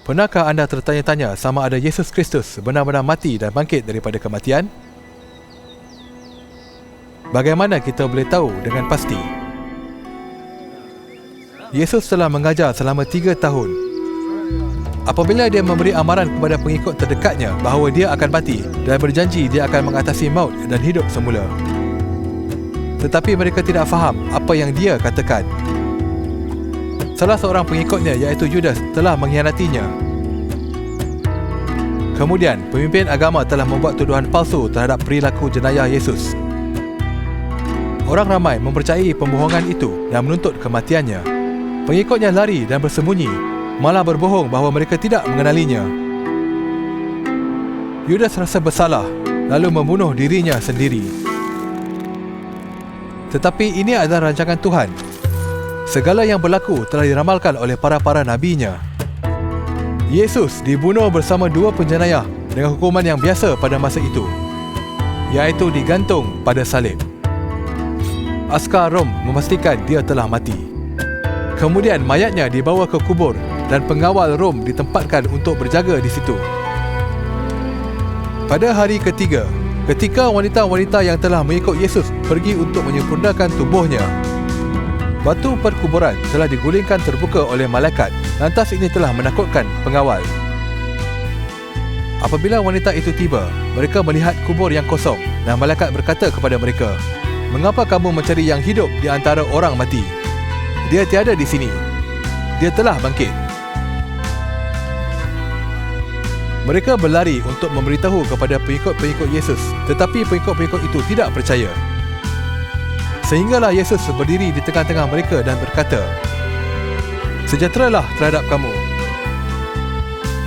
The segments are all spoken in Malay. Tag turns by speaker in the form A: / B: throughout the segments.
A: Pernahkah anda tertanya-tanya sama ada Yesus Kristus benar-benar mati dan bangkit daripada kematian? Bagaimana kita boleh tahu dengan pasti? Yesus telah mengajar selama 3 tahun. Apabila dia memberi amaran kepada pengikut terdekatnya bahawa dia akan mati dan berjanji dia akan mengatasi maut dan hidup semula. Tetapi mereka tidak faham apa yang dia katakan. Salah seorang pengikutnya iaitu Judas telah mengkhianatinya. Kemudian, pemimpin agama telah membuat tuduhan palsu terhadap perilaku jenayah Yesus. Orang ramai mempercayai pembohongan itu dan menuntut kematiannya. Pengikutnya lari dan bersembunyi, malah berbohong bahawa mereka tidak mengenalinya. Judas rasa bersalah, lalu membunuh dirinya sendiri. Tetapi ini adalah rancangan Tuhan. Segala yang berlaku telah diramalkan oleh para nabinya. Yesus dibunuh bersama 2 penjenayah dengan hukuman yang biasa pada masa itu, iaitu digantung pada salib. Askar Rom memastikan dia telah mati. Kemudian mayatnya dibawa ke kubur dan pengawal Rom ditempatkan untuk berjaga di situ. Pada hari ketiga, ketika wanita-wanita yang telah mengikut Yesus pergi untuk menyempurnakan tubuhnya, batu perkuburan telah digulingkan terbuka oleh malaikat. Lantas ini telah menakutkan pengawal. Apabila wanita itu tiba, mereka melihat kubur yang kosong dan malaikat berkata kepada mereka, "Mengapa kamu mencari yang hidup di antara orang mati? Dia tiada di sini. Dia telah bangkit." Mereka berlari untuk memberitahu kepada pengikut-pengikut Yesus, tetapi pengikut-pengikut itu tidak percaya. Sehinggalah Yesus berdiri di tengah-tengah mereka dan berkata, "Sejahteralah terhadap kamu."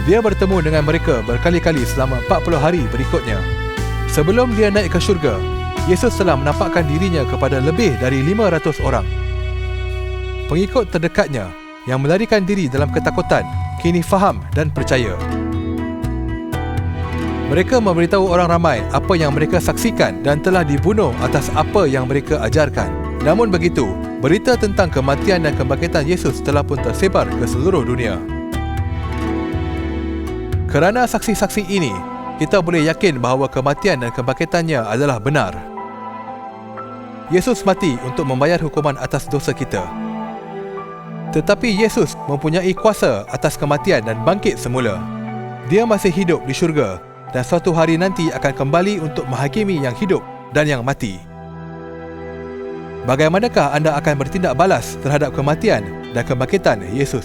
A: Dia bertemu dengan mereka berkali-kali selama 40 hari berikutnya. Sebelum dia naik ke syurga, Yesus telah menampakkan dirinya kepada lebih dari 500 orang. Pengikut terdekatnya yang melarikan diri dalam ketakutan kini faham dan percaya. Mereka memberitahu orang ramai apa yang mereka saksikan dan telah dibunuh atas apa yang mereka ajarkan. Namun begitu, berita tentang kematian dan kebangkitan Yesus telah pun tersebar ke seluruh dunia. Kerana saksi-saksi ini, kita boleh yakin bahawa kematian dan kebangkitannya adalah benar. Yesus mati untuk membayar hukuman atas dosa kita. Tetapi Yesus mempunyai kuasa atas kematian dan bangkit semula. Dia masih hidup di syurga dan suatu hari nanti akan kembali untuk menghakimi yang hidup dan yang mati. Bagaimanakah anda akan bertindak balas terhadap kematian dan kebangkitan Yesus?